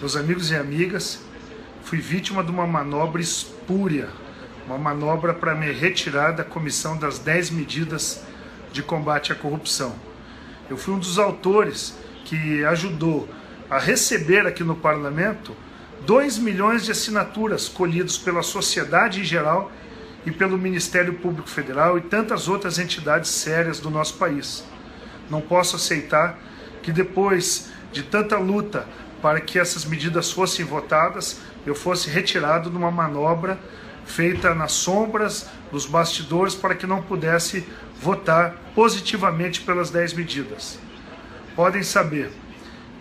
Meus amigos e amigas, fui vítima de uma manobra espúria, uma manobra para me retirar da comissão das 10 medidas de combate à corrupção. Eu fui um dos autores que ajudou a receber aqui no Parlamento 2 milhões de assinaturas colhidos pela sociedade em geral e pelo Ministério Público Federal e tantas outras entidades sérias do nosso país. Não posso aceitar que depois de tanta luta para que essas medidas fossem votadas, eu fosse retirado de uma manobra feita nas sombras, nos bastidores, para que não pudesse votar positivamente pelas 10 medidas. Podem saber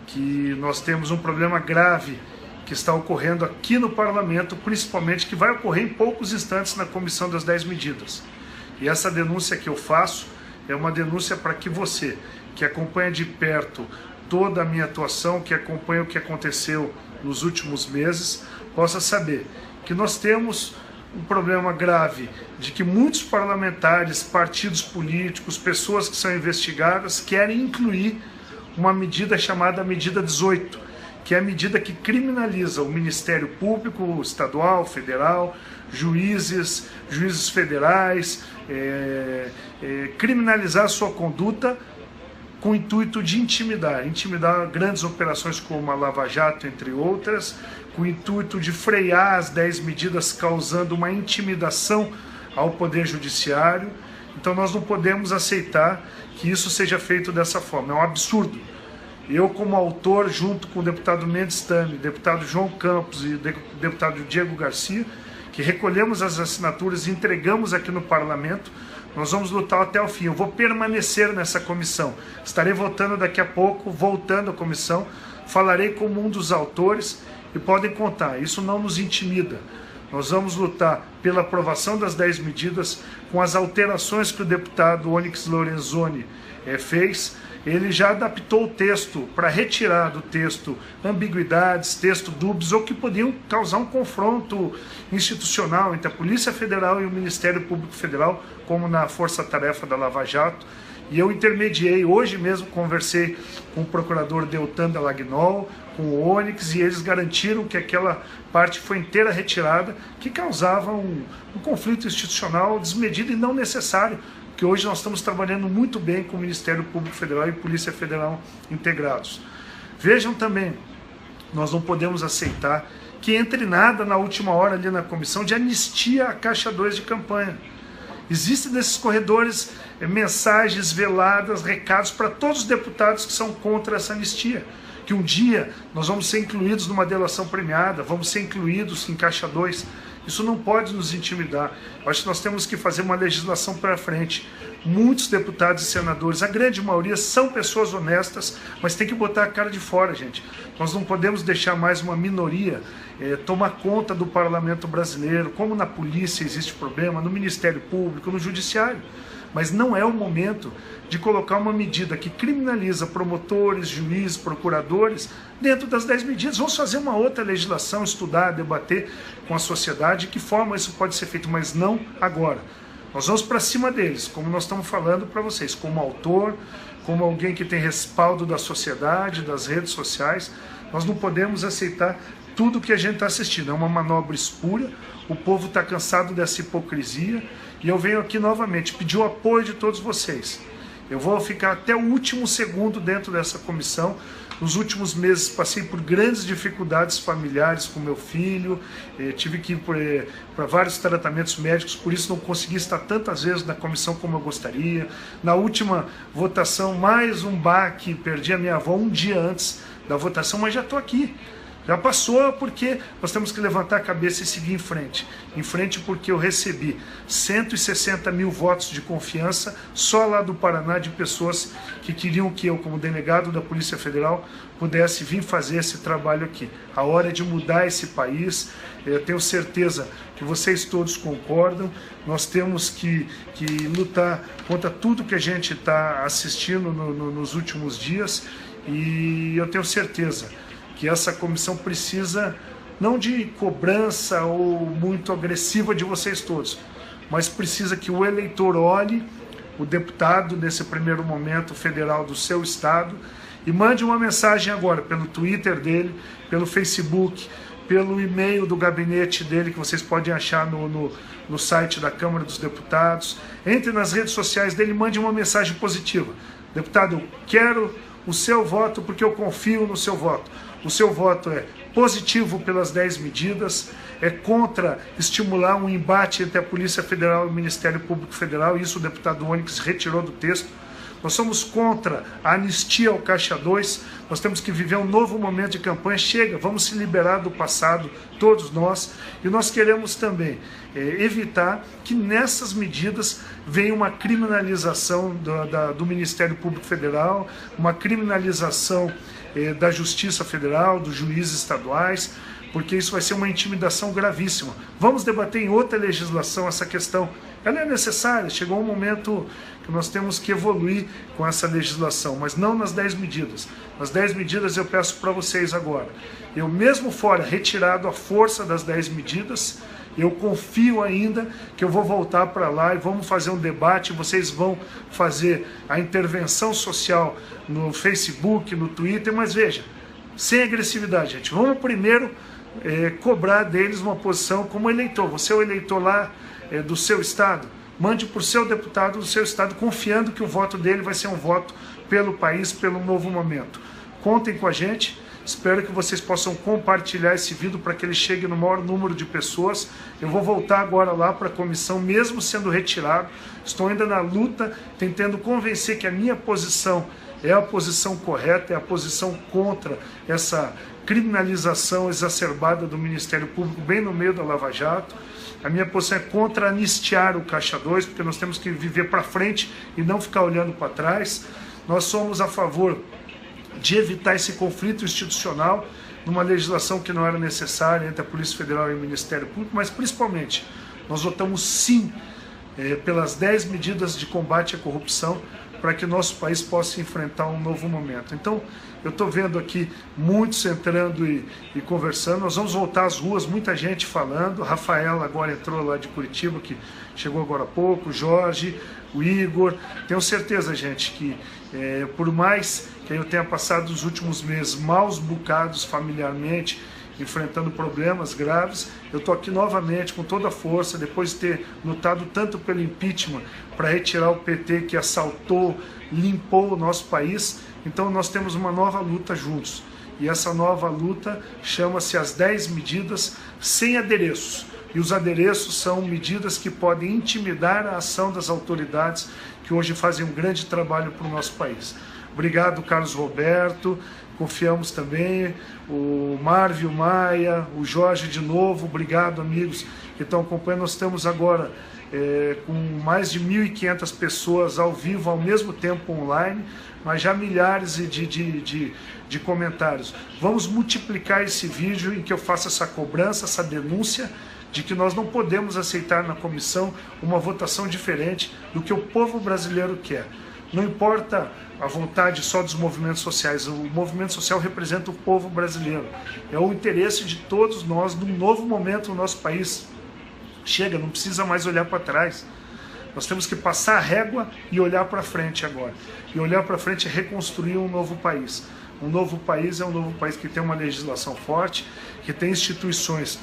que nós temos um problema grave que está ocorrendo aqui no Parlamento, principalmente, que vai ocorrer em poucos instantes na comissão das 10 medidas. E essa denúncia que eu faço é uma denúncia para que você, que acompanha de perto toda a minha atuação, que acompanha o que aconteceu nos últimos meses, possa saber que nós temos um problema grave de que muitos parlamentares, partidos políticos, pessoas que são investigadas, querem incluir uma medida chamada Medida 18, que é a medida que criminaliza o Ministério Público Estadual, Federal, juízes federais, criminalizar a sua conduta com o intuito de intimidar grandes operações como a Lava Jato, entre outras, com o intuito de frear as 10 medidas, causando uma intimidação ao Poder Judiciário. Então nós não podemos aceitar que isso seja feito dessa forma, é um absurdo. Eu, como autor, junto com o deputado Mendes Tami, deputado João Campos e deputado Diego Garcia, que recolhemos as assinaturas e entregamos aqui no Parlamento, nós vamos lutar até o fim. Eu vou permanecer nessa comissão. Estarei votando daqui a pouco, voltando à comissão. Falarei como um dos autores e podem contar, isso não nos intimida. Nós vamos lutar pela aprovação das 10 medidas com as alterações que o deputado Onyx Lorenzoni fez. Ele já adaptou o texto para retirar do texto ambiguidades, texto dúbios ou que podiam causar um confronto institucional entre a Polícia Federal e o Ministério Público Federal, como na força-tarefa da Lava Jato. E eu intermediei, hoje mesmo conversei com o procurador Deltan Dallagnol, com o Onyx, e eles garantiram que aquela parte foi inteira retirada, que causava um conflito institucional desmedido e não necessário, que hoje nós estamos trabalhando muito bem com o Ministério Público Federal e Polícia Federal integrados. Vejam também, nós não podemos aceitar que entre nada na última hora ali na comissão de anistia à Caixa 2 de campanha. Existem nesses corredores mensagens veladas, recados para todos os deputados que são contra essa anistia. Que um dia nós vamos ser incluídos numa delação premiada, vamos ser incluídos em Caixa 2. Isso não pode nos intimidar. Eu acho que nós temos que fazer uma legislação para frente. Muitos deputados e senadores, a grande maioria, são pessoas honestas, mas tem que botar a cara de fora, gente. Nós não podemos deixar mais uma minoria tomar conta do parlamento brasileiro, como na polícia existe problema, no Ministério Público, no Judiciário. Mas não é o momento de colocar uma medida que criminaliza promotores, juízes, procuradores dentro das 10 medidas. Vamos fazer uma outra legislação, estudar, debater com a sociedade de que forma isso pode ser feito, mas não agora. Nós vamos para cima deles, como nós estamos falando para vocês, como autor, como alguém que tem respaldo da sociedade, das redes sociais. Nós não podemos aceitar tudo que a gente está assistindo. É uma manobra espúria, o povo está cansado dessa hipocrisia, e eu venho aqui novamente pedir o apoio de todos vocês. Eu vou ficar até o último segundo dentro dessa comissão. Nos últimos meses passei por grandes dificuldades familiares com meu filho, tive que ir para vários tratamentos médicos, por isso não consegui estar tantas vezes na comissão como eu gostaria. Na última votação, mais um baque, perdi a minha avó um dia antes da votação, mas já estou aqui. Já passou, porque nós temos que levantar a cabeça e seguir em frente. Em frente porque eu recebi 160 mil votos de confiança só lá do Paraná, de pessoas que queriam que eu, como delegado da Polícia Federal, pudesse vir fazer esse trabalho aqui. A hora é de mudar esse país. Eu tenho certeza que vocês todos concordam. Nós temos que lutar contra tudo que a gente está assistindo nos últimos dias. E eu tenho certeza que essa comissão precisa, não de cobrança ou muito agressiva de vocês todos, mas precisa que o eleitor olhe o deputado, nesse primeiro momento, federal do seu estado, E mande uma mensagem agora pelo Twitter dele, pelo Facebook, pelo e-mail do gabinete dele, que vocês podem achar no site da Câmara dos Deputados. Entre nas redes sociais dele e mande uma mensagem positiva. Deputado, eu quero o seu voto porque eu confio no seu voto. O seu voto é positivo pelas 10 medidas, é contra estimular um embate entre a Polícia Federal e o Ministério Público Federal, isso o deputado Onyx retirou do texto. Nós somos contra a anistia ao Caixa 2, nós temos que viver um novo momento de campanha, chega, vamos se liberar do passado, todos nós, e nós queremos também evitar que nessas medidas venha uma criminalização do Ministério Público Federal, uma criminalização da Justiça Federal, dos juízes estaduais, porque isso vai ser uma intimidação gravíssima. Vamos debater em outra legislação essa questão. Ela é necessária, chegou um momento que nós temos que evoluir com essa legislação, mas não nas 10 medidas. Nas 10 medidas eu peço para vocês agora, eu mesmo fora retirado a força das 10 medidas, eu confio ainda que eu vou voltar para lá e vamos fazer um debate, vocês vão fazer a intervenção social no Facebook, no Twitter, mas veja, sem agressividade, gente. Vamos primeiro cobrar deles uma posição como eleitor. Você é o eleitor lá do seu estado, mande por seu deputado do seu estado, confiando que o voto dele vai ser um voto pelo país, pelo novo momento. Contem com a gente, espero que vocês possam compartilhar esse vídeo para que ele chegue no maior número de pessoas. Eu vou voltar agora lá para a comissão, mesmo sendo retirado, estou ainda na luta, tentando convencer que a minha posição é a posição correta, é a posição contra essa criminalização exacerbada do Ministério Público, bem no meio da Lava Jato. A minha posição é contra anistiar o Caixa 2, porque nós temos que viver para frente e não ficar olhando para trás. Nós somos a favor de evitar esse conflito institucional numa legislação que não era necessária entre a Polícia Federal e o Ministério Público, mas principalmente nós votamos sim pelas 10 medidas de combate à corrupção para que nosso país possa enfrentar um novo momento. Então, eu estou vendo aqui muitos entrando e conversando, nós vamos voltar às ruas, muita gente falando, Rafaela agora entrou lá de Curitiba, que chegou agora há pouco, o Jorge, o Igor, tenho certeza, gente, que por mais que eu tenha passado os últimos meses maus bocados familiarmente, enfrentando problemas graves, eu estou aqui novamente com toda a força, depois de ter lutado tanto pelo impeachment para retirar o PT que assaltou, limpou o nosso país. Então nós temos uma nova luta juntos, e essa nova luta chama-se as 10 medidas sem adereços, e os adereços são medidas que podem intimidar a ação das autoridades que hoje fazem um grande trabalho para o nosso país. Obrigado, Carlos Roberto, confiamos também, o Marvio Maia, o Jorge de novo, obrigado, amigos que estão acompanhando. Nós estamos agora com mais de 1.500 pessoas ao vivo, ao mesmo tempo online, mas já milhares de comentários. Vamos multiplicar esse vídeo em que eu faço essa cobrança, essa denúncia, de que nós não podemos aceitar na comissão uma votação diferente do que o povo brasileiro quer. Não importa a vontade só dos movimentos sociais, o movimento social representa o povo brasileiro. É o interesse de todos nós num novo momento no nosso país. Chega, não precisa mais olhar para trás. Nós temos que passar a régua e olhar para frente agora. E olhar para frente é reconstruir um novo país. Um novo país é um novo país que tem uma legislação forte, que tem instituições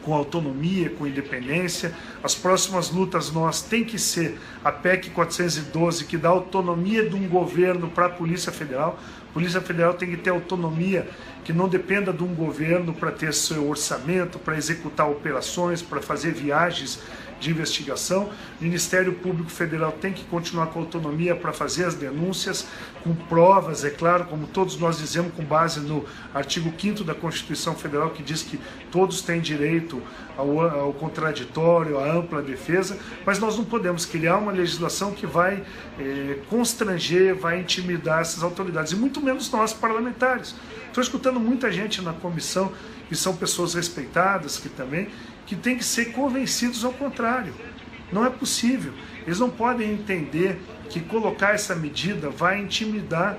com autonomia, com independência. As próximas lutas nós tem que ser a PEC 412, que dá autonomia de um governo para a Polícia Federal. A Polícia Federal tem que ter autonomia, que não dependa de um governo para ter seu orçamento, para executar operações, para fazer viagens de investigação. O Ministério Público Federal tem que continuar com autonomia para fazer as denúncias, com provas, é claro, como todos nós dizemos, com base no artigo 5º da Constituição Federal, que diz que todos têm direito ao contraditório, à ampla defesa, mas nós não podemos criar uma legislação que vai constranger, vai intimidar essas autoridades, e muito menos nós, parlamentares. Estou escutando muita gente na comissão, que são pessoas respeitadas, que tem que ser convencidos ao contrário. Não é possível. Eles não podem entender que colocar essa medida vai intimidar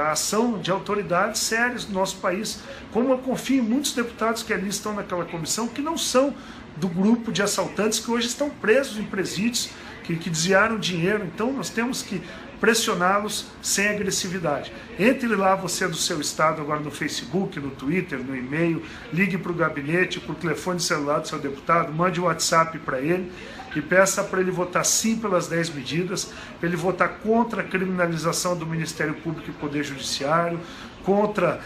a ação de autoridades sérias do nosso país. Como eu confio em muitos deputados que ali estão naquela comissão, que não são do grupo de assaltantes que hoje estão presos em presídios, que desviaram dinheiro. Então nós temos que pressioná-los sem agressividade. Entre lá, você do seu estado, agora no Facebook, no Twitter, no e-mail, ligue para o gabinete, para o telefone celular do seu deputado, mande um WhatsApp para ele e peça para ele votar sim pelas 10 medidas, para ele votar contra a criminalização do Ministério Público e Poder Judiciário, contra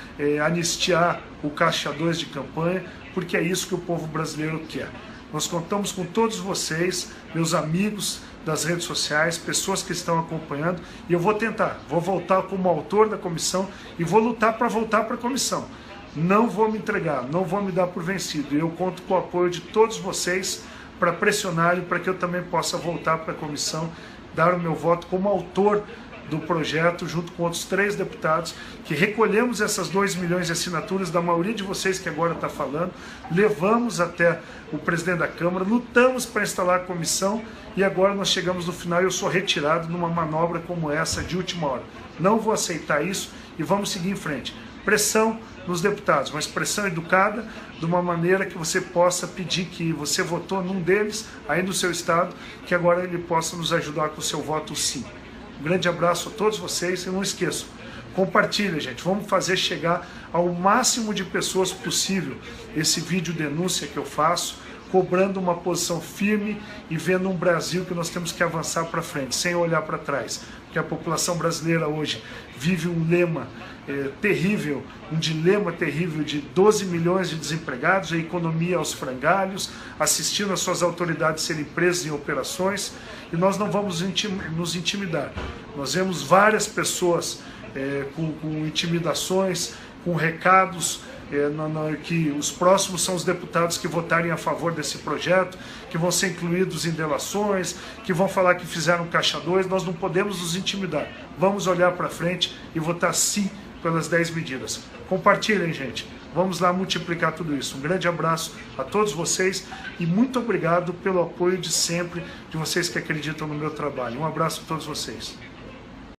anistiar o Caixa 2 de campanha, porque é isso que o povo brasileiro quer. Nós contamos com todos vocês, meus amigos das redes sociais, pessoas que estão acompanhando, e eu vou tentar, vou voltar como autor da comissão e vou lutar para voltar para a comissão. Não vou me entregar, não vou me dar por vencido, e eu conto com o apoio de todos vocês para pressionarem para que eu também possa voltar para a comissão, dar o meu voto como autor do projeto, junto com outros 3 deputados, que recolhemos essas 2 milhões de assinaturas da maioria de vocês que agora está falando, levamos até o presidente da Câmara, lutamos para instalar a comissão e agora nós chegamos no final e eu sou retirado numa manobra como essa de última hora. Não vou aceitar isso e vamos seguir em frente. Pressão nos deputados, mas pressão educada, de uma maneira que você possa pedir que você votou num deles, aí no seu estado, que agora ele possa nos ajudar com o seu voto sim. Um grande abraço a todos vocês e não esqueçam, compartilha, gente, vamos fazer chegar ao máximo de pessoas possível esse vídeo denúncia que eu faço, cobrando uma posição firme e vendo um Brasil que nós temos que avançar para frente, sem olhar para trás, porque a população brasileira hoje vive um lema terrível, um dilema terrível de 12 milhões de desempregados, a economia aos frangalhos, assistindo as suas autoridades serem presas em operações, e nós não vamos nos intimidar. Nós vemos várias pessoas com intimidações, com recados, que os próximos são os deputados que votarem a favor desse projeto, que vão ser incluídos em delações, que vão falar que fizeram Caixa 2, nós não podemos nos intimidar. Vamos olhar para frente e votar sim pelas 10 medidas. Compartilhem, gente. Vamos lá multiplicar tudo isso. Um grande abraço a todos vocês e muito obrigado pelo apoio de sempre, de vocês que acreditam no meu trabalho. Um abraço a todos vocês.